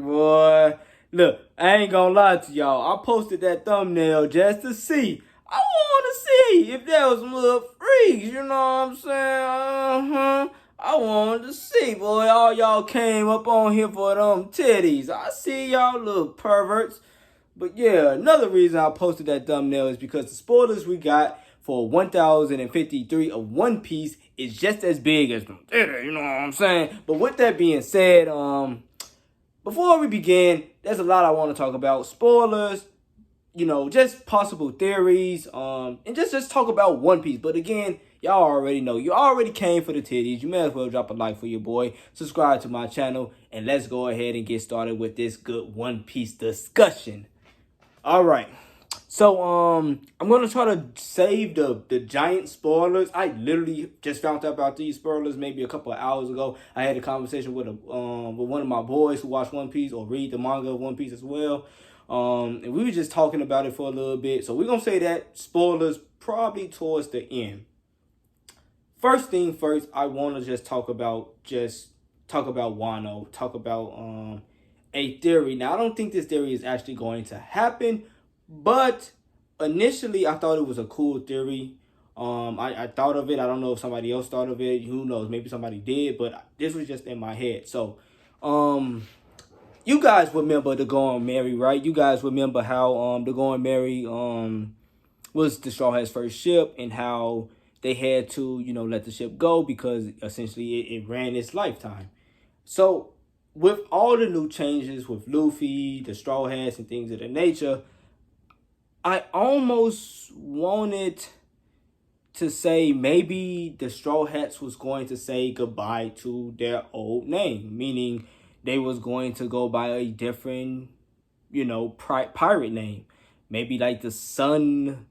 Boy. Look, I ain't gonna lie to y'all. I posted that thumbnail just to see. I want to see if there was some little freaks, you know what I'm saying? I wanted to see, boy. All y'all came up on here for them titties. I see y'all little perverts. But yeah, another reason I posted that thumbnail is because the spoilers we got for 1053 of One Piece is just as big as them titties, you know what I'm saying? But with that being said, before we begin, there's a lot I want to talk about. Spoilers, just possible theories, and just talk about One Piece. But again, y'all already know. You already came for the titties. You may as well drop a like for your boy. Subscribe to my channel, and let's go ahead and get started with this good One Piece discussion. All right. So, I'm going to try to save the giant spoilers. I literally just found out about these spoilers maybe a couple of hours ago. I had a conversation with one of my boys who watch One Piece or read the manga of One Piece as well. And we were just talking about it for a little bit. So we're going to say that spoilers probably towards the end. First thing first, I want to just talk about Wano, talk about a theory. Now, I don't think this theory is actually going to happen, but initially I thought it was a cool theory. I thought of it. I don't know if somebody else thought of it. Who knows? Maybe somebody did, but this was just in my head. So, you guys remember the Going Merry, right? You guys remember how the Going Merry was the Straw Hat's first ship, and how they had to, let the ship go because essentially it ran its lifetime. So with all the new changes with Luffy, the Straw Hats, and things of that nature, I almost wanted to say maybe the Straw Hats was going to say goodbye to their old name, meaning they was going to go by a different, pirate name. Maybe like the Smiling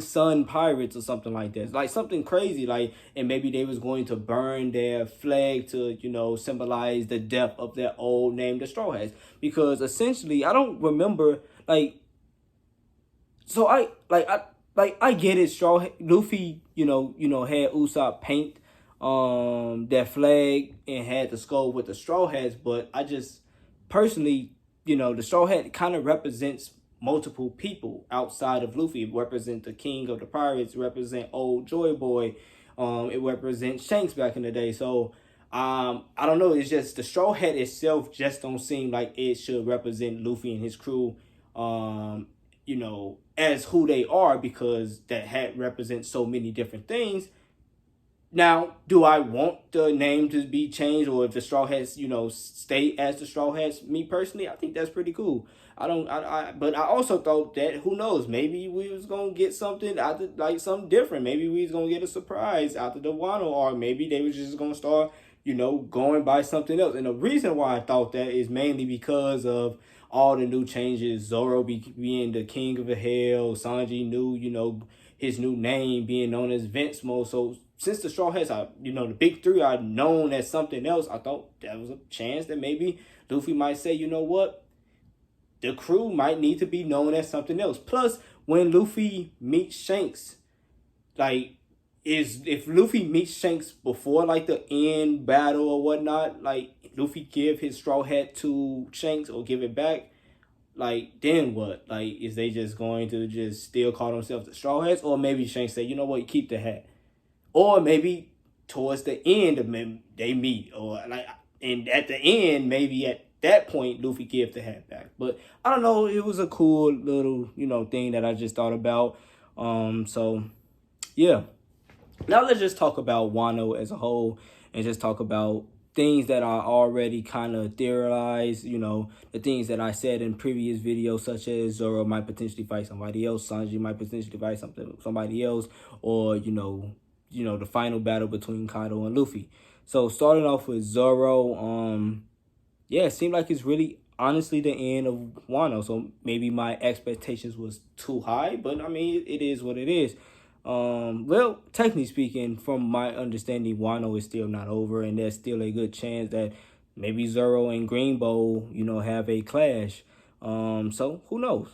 Sun Pirates or something like that. Like something crazy, and maybe they was going to burn their flag to, symbolize the death of their old name, the Straw Hats. Because essentially, I don't remember, I get it, Luffy, had Usopp paint their flag and had the skull with the Straw Hats, but I just personally, the Straw Hat kind of represents multiple people outside of Luffy. It represents the king of the pirates, represent old Joy Boy, it represents Shanks back in the day. So I don't know, it's just the Straw Hat itself just don't seem like it should represent Luffy and his crew, as who they are, because that hat represents so many different things. Now, do I want the name to be changed, or if the Straw Hats, stay as the Straw Hats? Me personally, I think that's pretty cool. But I also thought that, who knows, maybe we was gonna get something out of, something different. Maybe we was gonna get a surprise after the Wano arc. Maybe they was just gonna start, going by something else. And the reason why I thought that is mainly because of all the new changes. Zoro being the king of the hell, Sanji knew, his new name being known as Vensmo. So since the Straw Hats are, the big three are known as something else, I thought there was a chance that maybe Luffy might say, you know what? The crew might need to be known as something else. Plus, when Luffy meets Shanks, if Luffy meets Shanks before, the end battle or whatnot, Luffy give his Straw Hat to Shanks or give it back, then what? Is they just going to just still call themselves the Straw Hats? Or maybe Shanks say, you know what, keep the hat. Or maybe towards the end of they meet. And at the end, maybe at that point, Luffy gives the hat back. But I don't know, it was a cool little, thing that I just thought about. So, yeah. Now let's just talk about Wano as a whole, and just talk about things that are already kind of theorized, the things that I said in previous videos, such as Zoro might potentially fight somebody else, Sanji might potentially fight somebody else, or, the final battle between Kaido and Luffy. So starting off with Zoro, it seemed like it's really honestly the end of Wano. So maybe my expectations was too high, but I mean, it is what it is. Well, technically speaking, from my understanding, Wano is still not over, and there's still a good chance that maybe Zoro and Greenbow, have a clash. So who knows,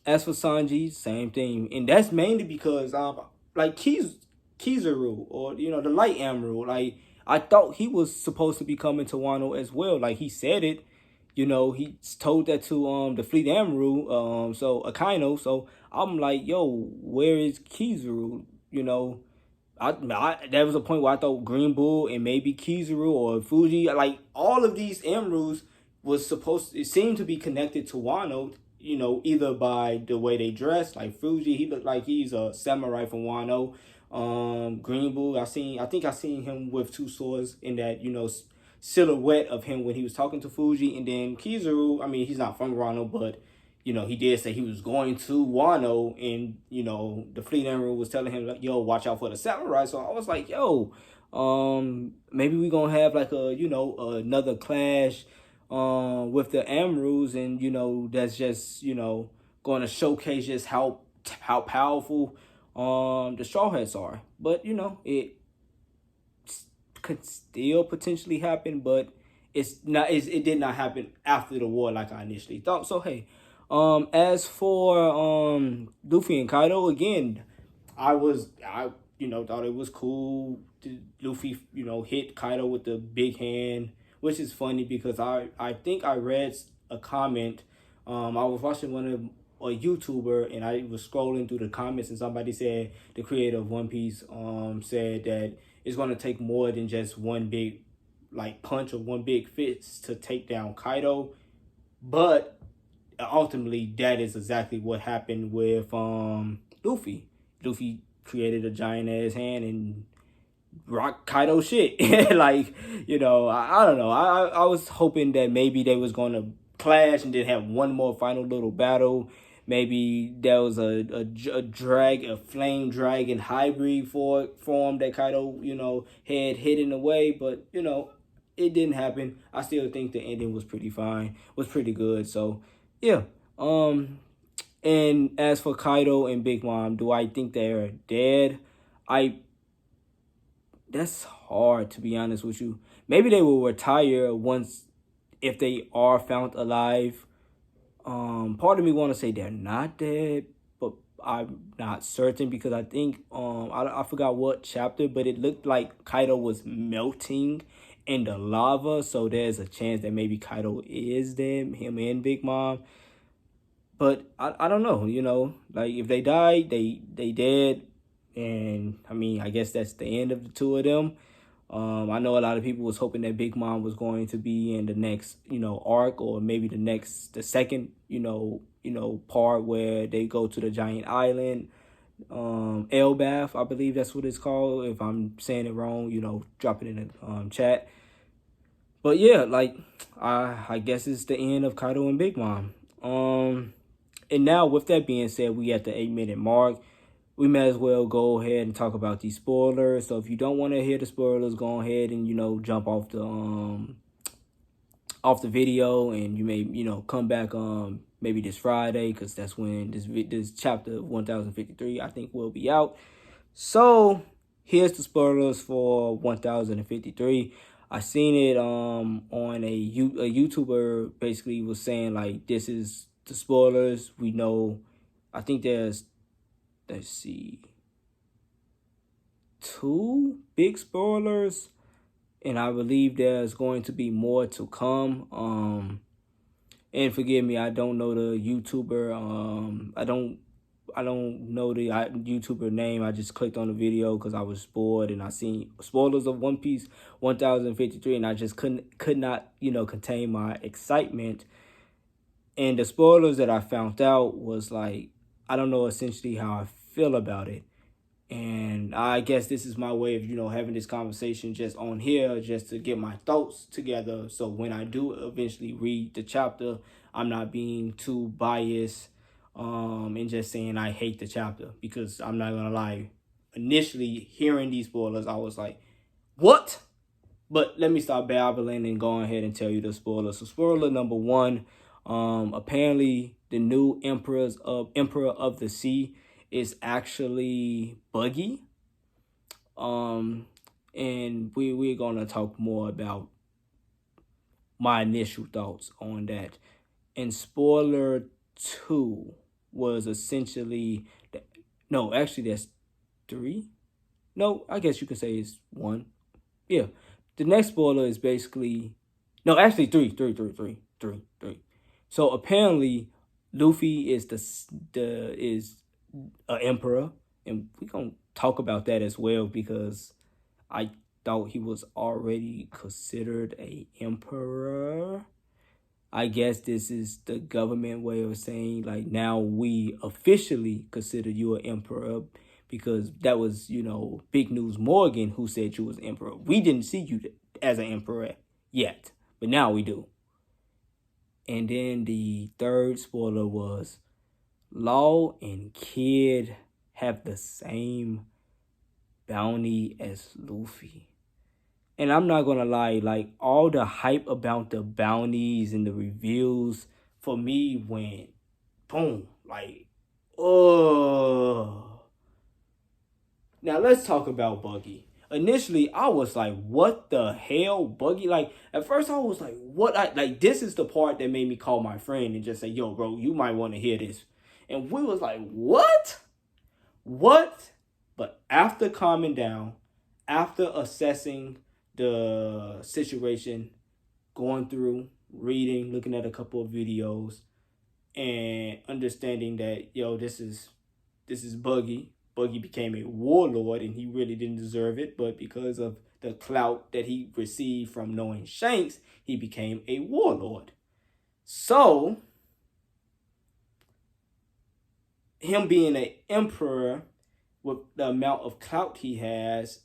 As for Sanji, same thing. And that's mainly because, Kizaru, or, the Light Emerald, I thought he was supposed to be coming to Wano as well. Like he said it, he told that to the Fleet Admiral, so Akaino. So I'm like, yo, where is Kizaru? There was a point where I thought Green Bull and maybe Kizaru or Fuji, like all of these emeralds was it seemed to be connected to Wano, either by the way they dress, like Fuji, he looked like he's a samurai from Wano. Green Bull, I think I seen him with two swords in that, silhouette of him when he was talking to Fuji. And then Kizaru, I mean, he's not from Wano, but he did say he was going to Wano, and the Fleet Admiral was telling him like, "Yo, watch out for the samurai." So I was like, "Yo, maybe we gonna have like another clash, with the Admirals, and that's just going to showcase just how powerful the Straw Hats are." But it could still potentially happen, but it did not happen after the war like I initially thought. So hey. As for Luffy and Kaido, again, I thought it was cool. Luffy, hit Kaido with the big hand, which is funny because I think I read a comment. I was watching a YouTuber, and I was scrolling through the comments, and somebody said the creator of One Piece said that it's gonna take more than just one big punch or one big fist to take down Kaido, but ultimately that is exactly what happened with Luffy. Luffy created a giant ass hand and rock Kaido shit. Like, I don't know. I was hoping that maybe they was gonna clash and then have one more final little battle. Maybe there was a flame dragon hybrid form that Kaido, had hidden away, but it didn't happen. I still think the ending was pretty fine, was pretty good. So yeah. And as for Kaido and Big Mom, do I think they're dead? That's hard, to be honest with you. Maybe they will retire once, if they are found alive. Part of me want to say they're not dead, but I'm not certain because I think I forgot what chapter, but it looked like Kaido was melting in the lava, so there's a chance that maybe Kaido is dead, him and Big Mom. But I don't know, like if they died, they dead, and I mean I guess that's the end of the two of them. I know a lot of people was hoping that Big Mom was going to be in the next, arc, or maybe the second, part where they go to the giant island, Elbath, I believe that's what it's called. If I'm saying it wrong, drop it in the chat. But yeah, like I guess it's the end of Kaido and Big Mom. And now with that being said, we at the 8-minute mark. We may as well go ahead and talk about these spoilers. So if you don't want to hear the spoilers, go ahead and jump off the video, and you may come back maybe this Friday, because that's when this chapter 1053 I think will be out. So here's the spoilers for 1053. I seen it on a YouTuber basically was saying like, this is the spoilers. We know, I think there's, let's see, 2 big spoilers, and I believe there's going to be more to come. And forgive me, I don't know the YouTuber. I don't know the YouTuber name. I just clicked on the video because I was bored, and I seen spoilers of One Piece 1053, and I just could not contain my excitement. And the spoilers that I found out was like, I don't know essentially how I feel about it. And I guess this is my way of, having this conversation just on here, just to get my thoughts together. So when I do eventually read the chapter, I'm not being too biased and just saying I hate the chapter. Because I'm not going to lie, initially hearing these spoilers, I was like, what? But let me stop babbling and go ahead and tell you the spoilers. So spoiler number 1, apparently the new Emperor of the Sea is actually Buggy. And we're gonna talk more about my initial thoughts on that. And spoiler 2 was essentially no, actually that's 3. No, I guess you could say it's 1. Yeah. the next spoiler is basically no, actually three. So apparently, Luffy is the is an emperor, and we gonna talk about that as well because I thought he was already considered a emperor. I guess this is the government way of saying like now we officially consider you an emperor because that was Big News Morgan who said you was emperor. We didn't see you as an emperor yet, but now we do. And then the third spoiler was Law and Kid have the same bounty as Luffy. And I'm not gonna lie, like all the hype about the bounties and the reviews for me went boom. Like, oh. Now let's talk about Buggy. Initially, I was like, "What the hell, Buggy?" Like at first, I was like, "What?" This is the part that made me call my friend and just say, "Yo, bro, you might want to hear this." And we was like, "What? What?" But after calming down, after assessing the situation, going through, reading, looking at a couple of videos, and understanding that this is Buggy. Buggy became a warlord and he really didn't deserve it, but because of the clout that he received from knowing Shanks, he became a warlord. So, him being an emperor with the amount of clout he has,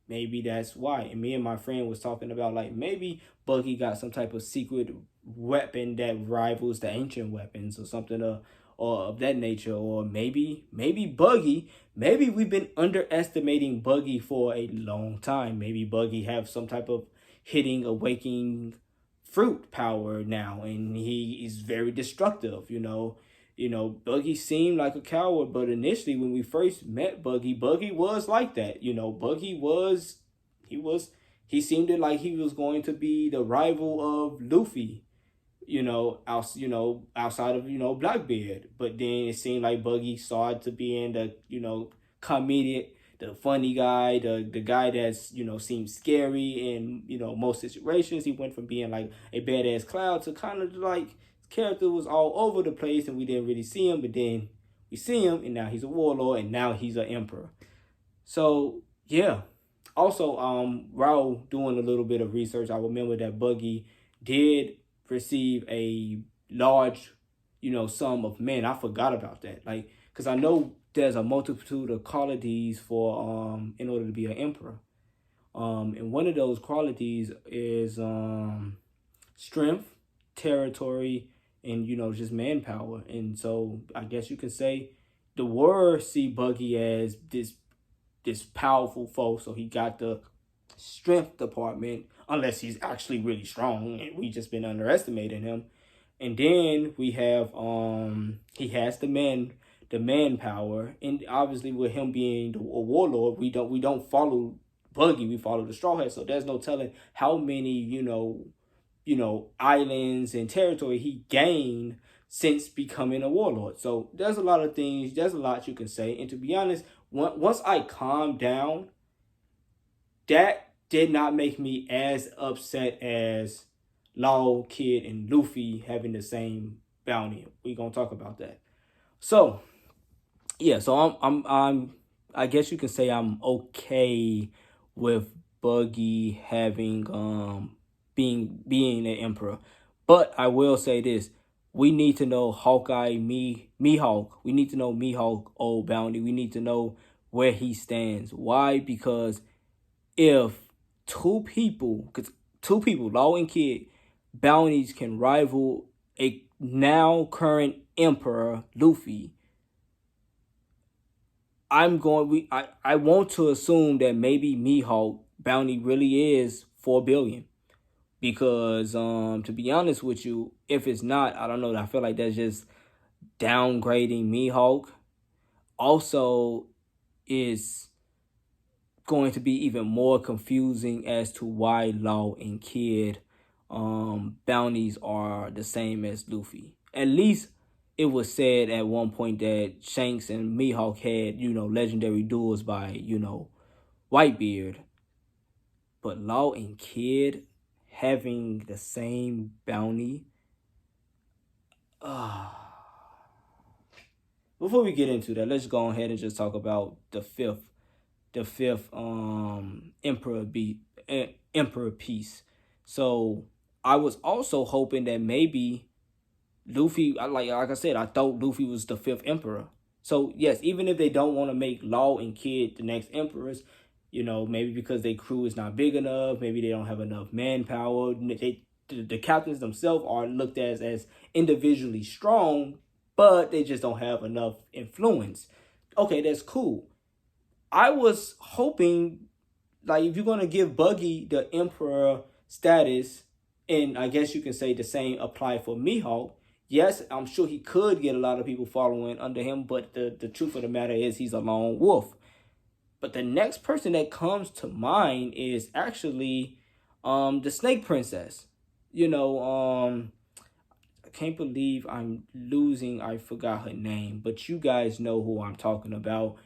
maybe that's why. And me and my friend was talking about like maybe Buggy got some type of secret weapon that rivals the ancient weapons or something or of that nature. Or maybe Buggy, maybe we've been underestimating Buggy for a long time. Maybe Buggy have some type of hitting awakening fruit power now and he is very destructive. Buggy seemed like a coward, but initially when we first met Buggy was like that. Buggy was he seemed like he was going to be the rival of Luffy, outside of, Blackbeard. But then it seemed like Buggy started to being the, comedic, the funny guy, the guy that's, seems scary in, most situations. He went from being like a badass Cloud to kind of like character was all over the place and we didn't really see him, but then we see him and now he's a warlord and now he's an emperor. So yeah. Also, while doing a little bit of research, I remember that Buggy did receive a large, sum of men. I forgot about that. Like, because I know there's a multitude of qualities for in order to be an emperor. And one of those qualities is strength, territory, and just manpower. And so I guess you can say the world see Buggy as this powerful foe. So he got the strength department, unless he's actually really strong and we just been underestimating him. And then we have he has the manpower, and obviously with him being a warlord, we don't follow Buggy, we follow the Straw Hat. So there's no telling how many islands and territory he gained since becoming a warlord. So there's a lot of things, there's a lot you can say. And to be honest, once I calmed down, that did not make me as upset as Law, Kid, and Luffy having the same bounty. We're gonna talk about that. So yeah, so I guess you can say I'm okay with Buggy having being an emperor. But I will say this. We need to know Hawkeye, Mihawk. We need to know Mihawk old bounty. We need to know where he stands. Why? Because if two people, Law and Kid, bounties can rival a now current emperor, Luffy, I want to assume that maybe Mihawk bounty really is 4 billion. Because to be honest with you, if it's not, I don't know. I feel like that's just downgrading Mihawk. Also, is going to be even more confusing as to why Law and Kid bounties are the same as Luffy. At least it was said at one point that Shanks and Mihawk had, legendary duels by, Whitebeard. But Law and Kid having the same bounty. Before we get into that, let's go ahead and just talk about the fifth emperor piece. So I was also hoping that maybe Luffy, like I said, I thought Luffy was the fifth emperor. So yes, even if they don't want to make Law and Kid the next emperors, maybe because their crew is not big enough, maybe they don't have enough manpower. The captains themselves are looked at as individually strong, but they just don't have enough influence. Okay, that's cool. I was hoping, like, if you're gonna give Buggy the emperor status, and I guess you can say the same apply for Mihawk. Yes, I'm sure he could get a lot of people following under him, but the truth of the matter is he's a lone wolf. But the next person that comes to mind is actually the Snake Princess. I can't believe I'm losing, I forgot her name, but you guys know who I'm talking about.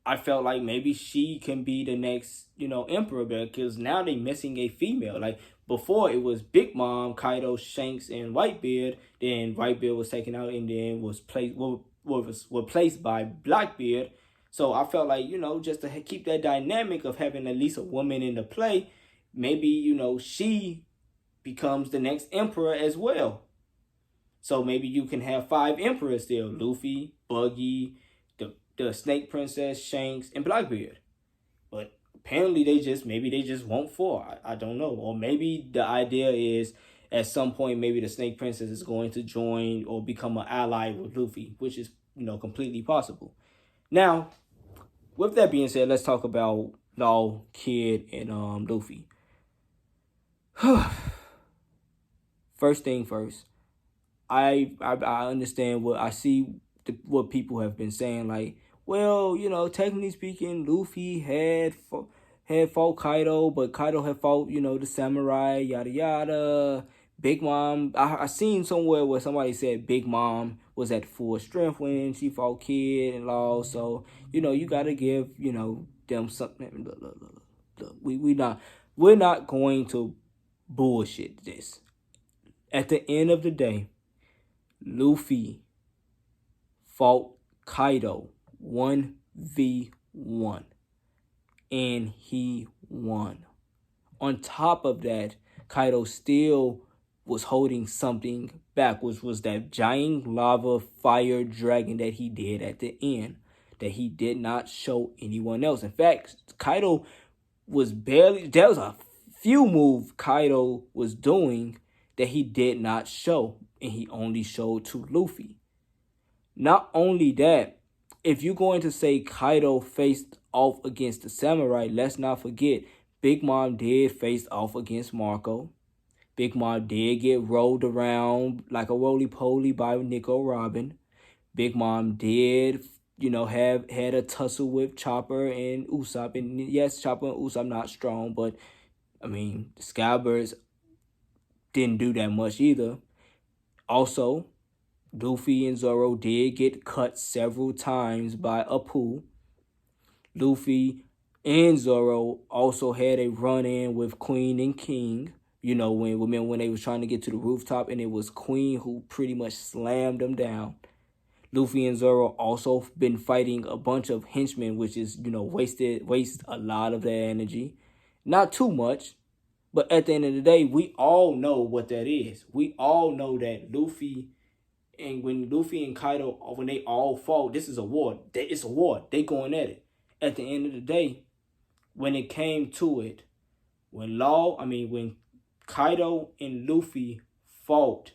I felt like maybe she can be the next, emperor, because now they missing a female. Like before, it was Big Mom, Kaido, Shanks, and Whitebeard. Then Whitebeard was taken out and then was replaced by Blackbeard. So I felt like, just to keep that dynamic of having at least a woman in the play, maybe, she becomes the next emperor as well. So maybe you can have 5 emperors still: Luffy, Buggy, the Snake Princess, Shanks, and Blackbeard. But apparently they just want 4. I don't know. Or maybe the idea is at some point maybe the Snake Princess is going to join or become an ally with Luffy, which is, completely possible. Now, with that being said, let's talk about Law, Kid, and Luffy. First thing first, I understand what I see, what people have been saying, like, well, technically speaking, Luffy had fought Kaido, but Kaido had fought, the samurai, yada yada. Big Mom, I seen somewhere where somebody said Big Mom was at full strength when she fought Kid and Law. So, you gotta give, them something. Look, we're not going to bullshit this. At the end of the day, Luffy fought Kaido 1v1 and he won. On top of that, Kaido still was holding something back, which was that giant lava fire dragon that he did at the end, that he did not show anyone else. In fact, Kaido was there was a few moves Kaido was doing that he did not show, and he only showed to Luffy. Not only that, if you're going to say Kaido faced off against the samurai, let's not forget Big Mom did face off against Marco. Big Mom did get rolled around like a roly-poly by Nico Robin. Big Mom did, had a tussle with Chopper and Usopp. And yes, Chopper and Usopp not strong, but I mean, the Skybirds didn't do that much either. Also, Luffy and Zoro did get cut several times by Apu. Luffy and Zoro also had a run-in with Queen and King. When they was trying to get to the rooftop, and it was Queen who pretty much slammed them down. Luffy and Zoro also been fighting a bunch of henchmen, which is, waste a lot of their energy. Not too much, but at the end of the day, we all know what that is. We all know that when Luffy and Kaido, when they all fought, this is a war. It's a war. They going at it. At the end of the day, when it came to it, when Kaido and Luffy fought,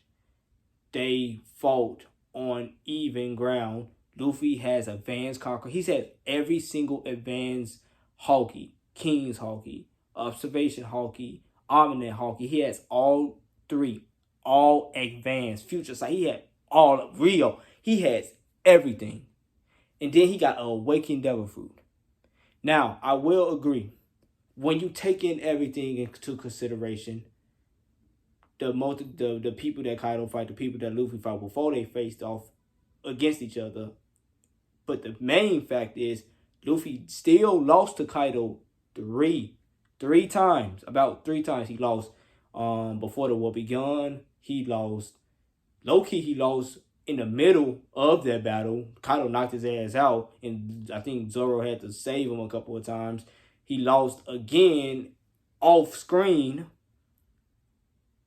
they fought on even ground. Luffy has advanced conquer. He's had every single advanced Haki, King's Haki, Observation Haki, Omni Haki. He has all 3, all advanced future sight. He had all of Rio. He has everything. And then he got a Awakened Devil Fruit. Now, I will agree, when you take in everything into consideration, the people that Kaido fight, the people that Luffy fight before they faced off against each other. But the main fact is Luffy still lost to Kaido three times. About 3 times he lost. Before the war begun, he lost. Low key, he lost in the middle of that battle. Kaido knocked his ass out, and I think Zoro had to save him a couple of times. He lost again off screen.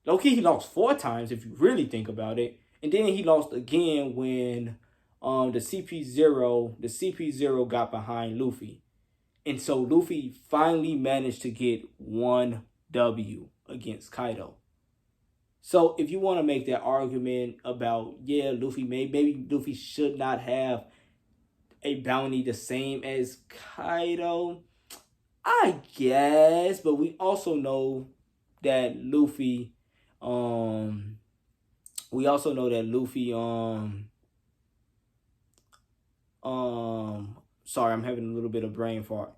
Low key, he lost 4 times if you really think about it, and then he lost again when the CP0 got behind Luffy, and so Luffy finally managed to get one W against Kaido. So if you want to make that argument about, yeah, Luffy, maybe Luffy should not have a bounty the same as Kaido, I guess, but we also know that Luffy, we also know that Luffy, sorry, I'm having a little bit of brain fart.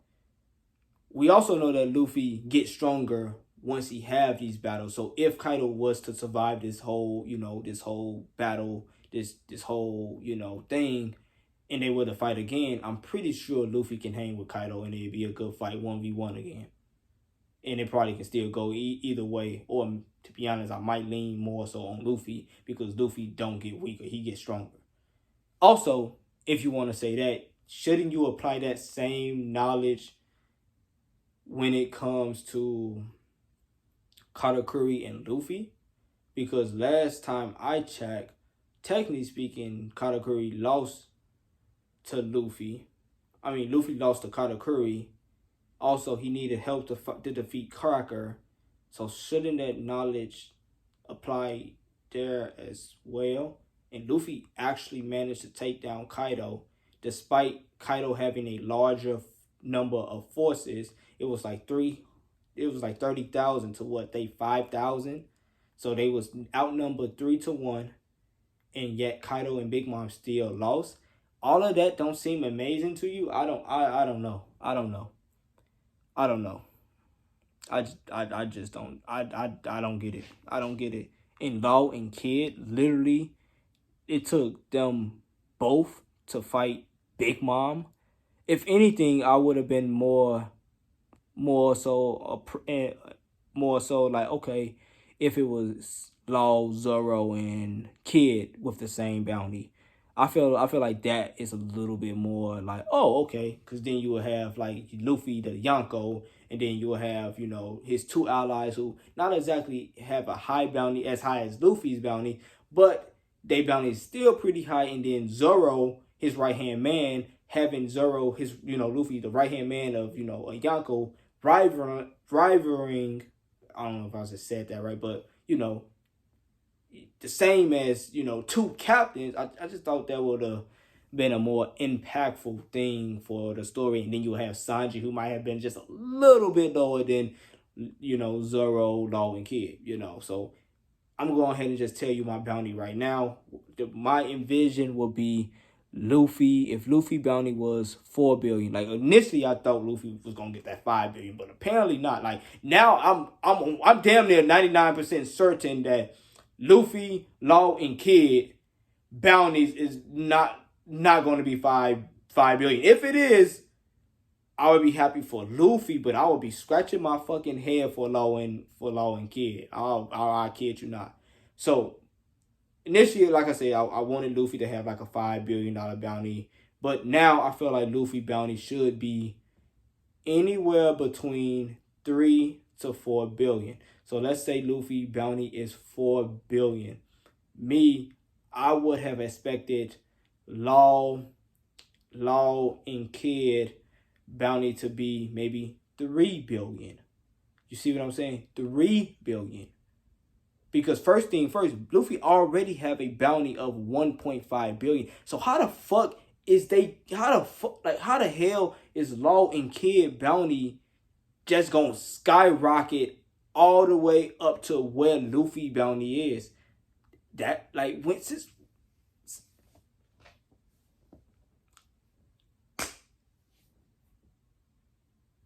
We also know that Luffy gets stronger once he have these battles. So if Kaido was to survive this whole, this whole battle, this whole, thing, and they were to fight again, I'm pretty sure Luffy can hang with Kaido and it'd be a good fight 1v1 again. And it probably can still go either way. Or to be honest, I might lean more so on Luffy because Luffy don't get weaker. He gets stronger. Also, if you want to say that, shouldn't you apply that same knowledge when it comes to Katakuri and Luffy? Because last time I checked, technically speaking, Katakuri lost to Luffy. I mean, Luffy lost to Katakuri. Also, he needed help to defeat Cracker. So shouldn't that knowledge apply there as well? And Luffy actually managed to take down Kaido, despite Kaido having a larger number of forces. It was like 30,000 to what, they 5,000. So they was outnumbered 3-1, and yet Kaido and Big Mom still lost. All of that don't seem amazing to you? I don't know. I don't get it. I don't get it. And Law and Kid, literally, it took them both to fight Big Mom. If anything, I would have been more so like, okay, if it was Law, Zoro, and Kid with the same bounty. I feel like that is a little bit more like, oh, okay, because then you will have like Luffy, the Yonko, and then you will have, his 2 allies who not exactly have a high bounty as high as Luffy's bounty, but their bounty is still pretty high. And then Zoro, his right-hand man, having Zoro, his, Luffy, the right-hand man of, a Yonko, rivaling, I don't know if I just said that right, but, the same as, 2 captains. I just thought that would have been a more impactful thing for the story. And then you have Sanji, who might have been just a little bit lower than, Zoro, Law, and Kid, So I'm going to go ahead and just tell you my bounty right now. My envision will be Luffy. If Luffy bounty was 4 billion, like initially I thought Luffy was gonna get that 5 billion, but apparently not. Like now I'm damn near 99% certain that Luffy, Law, and Kid bounties is not going to be 5 billion. If it is, I would be happy for Luffy, but I would be scratching my fucking head for Law and Kid. I kid you not. So initially, like I said, I wanted Luffy to have like a $5 billion bounty, but now I feel like Luffy bounty should be anywhere between 3 to 4 billion. So let's say Luffy bounty is 4 billion. I would have expected Law and Kid bounty to be maybe 3 billion. You see what I'm saying? 3 billion. Because first thing first, Luffy already have a bounty of 1.5 billion. So how the hell is Law and Kid bounty just gonna skyrocket all the way up to where Luffy bounty is? That like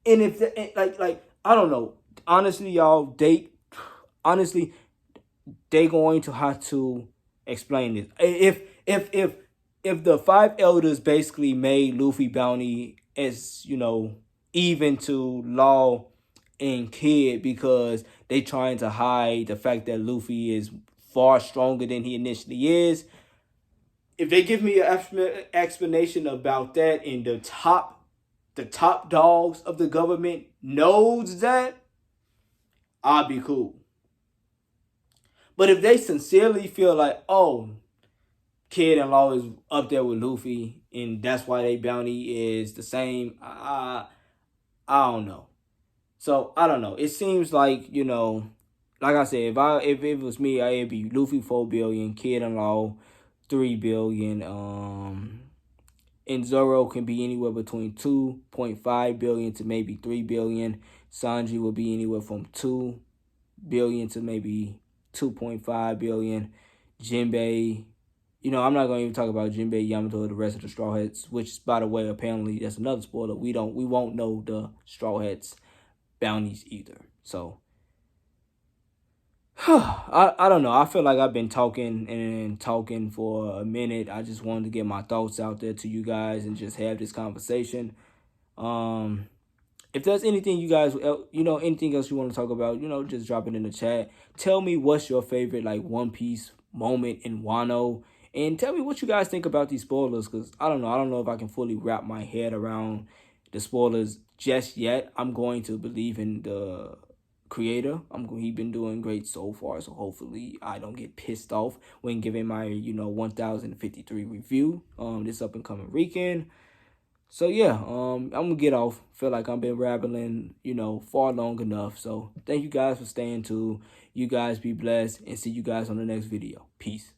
and if I don't know. Honestly, y'all, they going to have to explain this. If the 5 elders basically made Luffy bounty as, even to Law and Kid, because they trying to hide the fact that Luffy is far stronger than he initially is. If they give me an explanation about that, and the top dogs of the government knows that, I'll be cool. But if they sincerely feel like, oh, Kid and Law is up there with Luffy, and that's why they bounty is the same, I don't know. So I don't know. It seems like, like I said, if it was me, it'd be Luffy 4 billion, Kid and Law 3 billion. And Zoro can be anywhere between 2.5 billion to maybe 3 billion. Sanji will be anywhere from 2 billion to maybe 2.5 billion. Jinbei, I'm not gonna even talk about Jinbei, Yamato, or the rest of the Straw Hats, which, by the way, apparently that's another spoiler. We won't know the Straw Hats bounties either. So I don't know. I feel like I've been talking and talking for a minute. I just wanted to get my thoughts out there to you guys and just have this conversation. If there's anything you guys, anything else you want to talk about, just drop it in the chat. Tell me what's your favorite, like, One Piece moment in Wano. And tell me what you guys think about these spoilers, because I don't know. I don't know if I can fully wrap my head around the spoilers just yet. I'm going to believe in the creator. He been doing great so far, so hopefully I don't get pissed off when giving my 1053 review this up and coming weekend. So yeah, I'm gonna get off. Feel like I've been rambling, far long enough. So thank you guys for staying tuned. You guys be blessed, and see you guys on the next video. Peace.